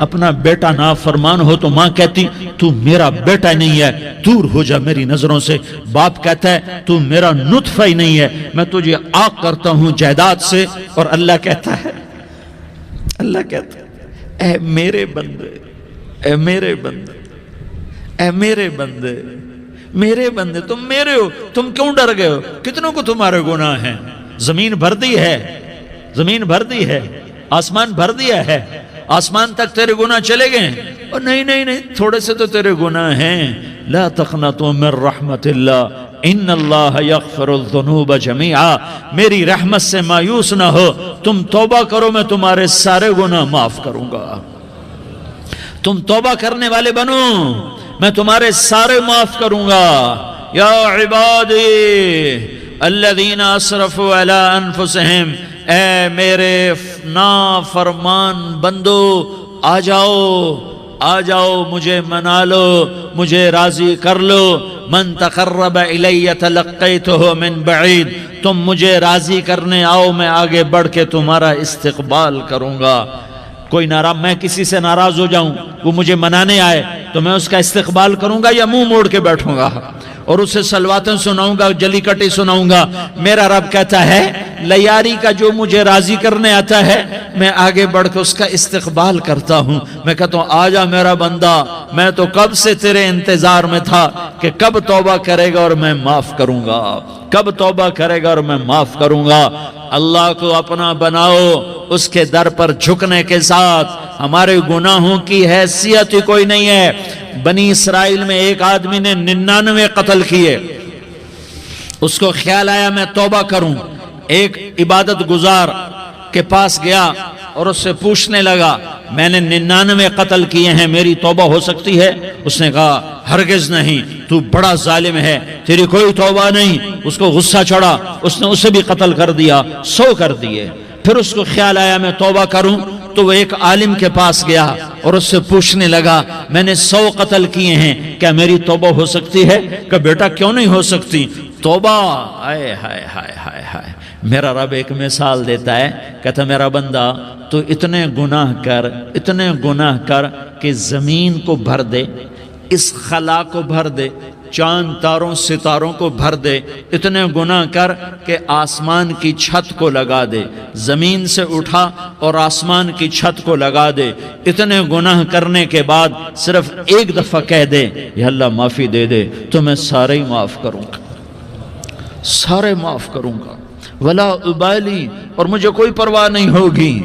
اپنا بیٹا نافرمان ہو تو ماں کہتی تو میرا بیٹا نہیں ہے، دور ہو جا میری نظروں سے۔ باپ کہتا ہے تو میرا نطفہ ہی نہیں ہے، میں تجھے عاق کرتا ہوں جائیداد سے۔ اور اللہ کہتا ہے اے میرے بندے، اے میرے بندے، اے میرے بندے، میرے بندے، تم میرے ہو، تم کیوں ڈر گئے ہو؟ کتنوں کو تمہارے گناہ ہیں؟ زمین بھر دی ہے، زمین بھر دی ہے، آسمان بھر دیا ہے، آسمان تک تیرے گناہ چلے گئے ہیں۔ اور نہیں تھوڑے سے تو تیرے گناہ ہیں۔ لا تقنطوا من رحمت اللہ ان اللہ یغفر الذنوب جميعا، میری رحمت سے مایوس نہ ہو، تم توبہ کرو، میں تمہارے سارے گناہ معاف کروں گا۔ تم توبہ کرنے والے بنو، میں تمہارے سارے معاف کروں گا۔ یا عبادی الذین اسرفوا علی انفسہم، اے میرے نافرمان بندو، آ جاؤ مجھے منا لو، مجھے راضی کر لو۔ من تقرب الی تلقیتہ من بعید، تم مجھے راضی کرنے آؤ، میں آگے بڑھ کے تمہارا استقبال کروں گا۔ کوئی ناراض، میں کسی سے ناراض ہو جاؤں، وہ مجھے منانے آئے تو میں اس کا استقبال کروں گا یا منہ موڑ کے بیٹھوں گا اور اسے سلواتیں سناؤں گا، جلی کٹی سناؤں گا؟ میرا رب کہتا ہے لیاری کا جو مجھے راضی کرنے آتا ہے میں آگے بڑھ کے اس کا استقبال کرتا ہوں۔ میں کہتا ہوں آ جا میرا بندہ، میں تو کب سے تیرے انتظار میں تھا کہ کب توبہ کرے گا اور میں معاف کروں گا، کب توبہ کرے گا اور میں معاف کروں گا۔ اللہ کو اپنا بناؤ، اس کے در پر جھکنے کے ساتھ۔ ہمارے گناہوں کی حیثیت ہی کوئی نہیں ہے۔ بنی اسرائیل میں ایک آدمی نے 99 قتل کیے، اس کو خیال آیا میں توبہ کروں، ایک عبادت گزار کے پاس گیا اور اس سے پوچھنے لگا میں نے 99 قتل کیے ہیں، میری توبہ ہو سکتی ہے؟ اس نے کہا ہرگز نہیں، تو بڑا ظالم ہے، تیری کوئی توبہ نہیں۔ اس کو غصہ چڑھا، اس نے اسے بھی قتل کر دیا، 100 کر دیے۔ پھر اس کو خیال آیا میں توبہ کروں، تو وہ ایک عالم کے پاس گیا اور اس سے پوچھنے لگا میں نے 100 قتل کیے ہیں، کیا میری توبہ ہو سکتی ہے؟ کہ بیٹا کیوں نہیں ہو سکتی توبہ؟ ہائے ہائے ہائے ہائے ہائے۔ میرا رب ایک مثال دیتا ہے، کہتا میرا بندہ تو اتنے گناہ کر کہ زمین کو بھر دے، اس خلا کو بھر دے، چاند تاروں ستاروں کو بھر دے، اتنے گناہ کر کہ آسمان کی چھت کو لگا دے، زمین سے اٹھا اور آسمان کی چھت کو لگا دے۔ اتنے گناہ کرنے کے بعد صرف ایک دفعہ کہہ دے یا اللہ معافی دے دے تو میں سارے ہی معاف کروں گا، سارے معاف کروں گا، ولا ابالی، اور مجھے کوئی پرواہ نہیں ہوگی۔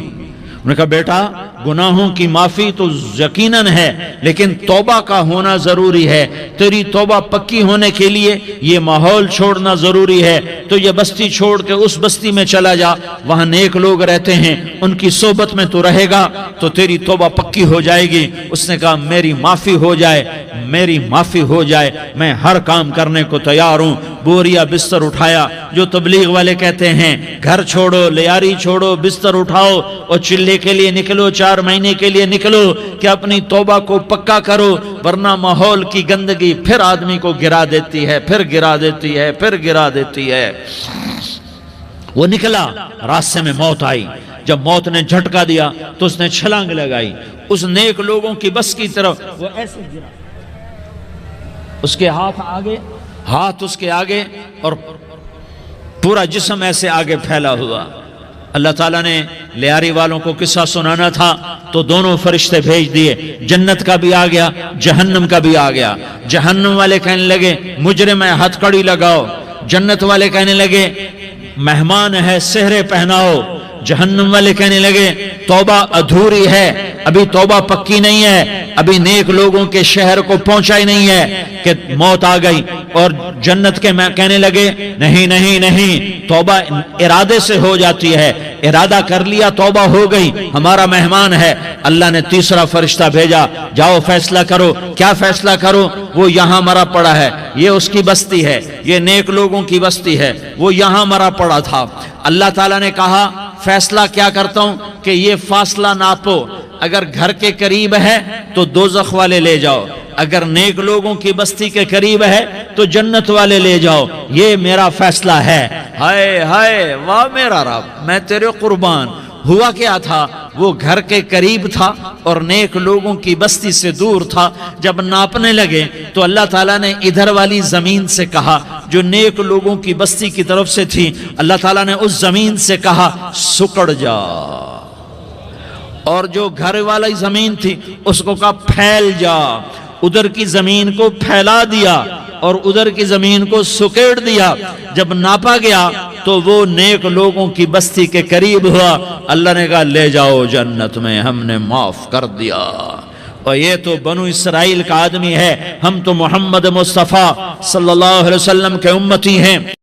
انہوں نے کہا بیٹا گناہوں کی معافی تو یقیناً ہے لیکن توبہ کا ہونا ضروری ہے، تیری توبہ پکی ہونے کے لیے یہ ماحول چھوڑنا ضروری ہے۔ تو یہ بستی چھوڑ کے اس بستی میں چلا جا، وہاں نیک لوگ رہتے ہیں، ان کی صحبت میں تو رہے گا تو تیری توبہ پکی ہو جائے گی۔ اس نے کہا میری معافی ہو جائے، میری معافی ہو جائے، میں ہر کام کرنے کو تیار ہوں۔ بوریا بستر اٹھایا، جو تبلیغ والے کہتے ہیں گھر چھوڑو، لیاری چھوڑو، بستر اٹھاؤ اور چلے کے لیے نکلو، 4 مہینے کے لیے نکلو کہ اپنی توبہ کو پکا کرو، ورنہ ماحول کی گندگی پھر آدمی کو گرا دیتی ہے، پھر گرا دیتی ہے، پھر گرا دیتی ہے۔ وہ نکلا، راستے میں موت آئی، جب موت نے جھٹکا دیا تو اس نے چھلانگ لگائی اس نیک لوگوں کی بس کی طرف، وہ ایسے گرا، اس کے ہاتھ اس کے آگے اور پورا جسم ایسے آگے پھیلا ہوا۔ اللہ تعالیٰ نے لیاری والوں کو قصہ سنانا تھا تو دونوں فرشتے بھیج دیے، جنت کا بھی آ گیا، جہنم کا بھی آ گیا۔ جہنم والے کہنے لگے مجرم ہے، ہتھ کڑی لگاؤ۔ جنت والے کہنے لگے مہمان ہے، سہرے پہناؤ۔ جہنم والے کہنے لگے توبہ ادھوری ہے، ابھی توبہ پکی نہیں ہے، ابھی نیک لوگوں کے شہر کو پہنچا ہی نہیں ہے کہ موت آ گئی۔ اور جنت کے میں کہنے لگے نہیں نہیں نہیں، توبہ ارادے سے ہو جاتی ہے، ارادہ کر لیا توبہ ہو گئی، ہمارا مہمان ہے۔ اللہ نے تیسرا فرشتہ بھیجا، جاؤ فیصلہ کرو۔ کیا فیصلہ کرو؟ وہ یہاں مرا پڑا ہے، یہ اس کی بستی ہے، یہ نیک لوگوں کی بستی ہے، وہ یہاں مرا پڑا تھا۔ اللہ تعالیٰ نے کہا فیصلہ کیا کرتا ہوں کہ یہ فاصلہ ناپو، اگر گھر کے قریب ہے تو دوزخ والے لے جاؤ، اگر نیک لوگوں کی بستی کے قریب ہے تو جنت والے لے جاؤ، یہ میرا فیصلہ ہے۔ ہائے ہائے واہ میرا رب، میں تیرے قربان، ہوا کیا تھا، وہ گھر کے قریب تھا اور نیک لوگوں کی بستی سے دور تھا۔ جب ناپنے لگے تو اللہ تعالیٰ نے ادھر والی زمین سے کہا جو نیک لوگوں کی بستی کی طرف سے تھی، اللہ تعالیٰ نے اس زمین سے کہا سکڑ جا، اور جو گھر والی زمین تھی اس کو کہا پھیل جا، ادھر کی زمین کو پھیلا دیا اور ادھر کی زمین کو سکیڑ دیا۔ جب ناپا گیا تو وہ نیک لوگوں کی بستی کے قریب ہوا، اللہ نے کہا لے جاؤ جنت میں، ہم نے معاف کر دیا۔ اور یہ تو بنو اسرائیل کا آدمی ہے، ہم تو محمد مصطفیٰ صلی اللہ علیہ وسلم کے امتی ہیں۔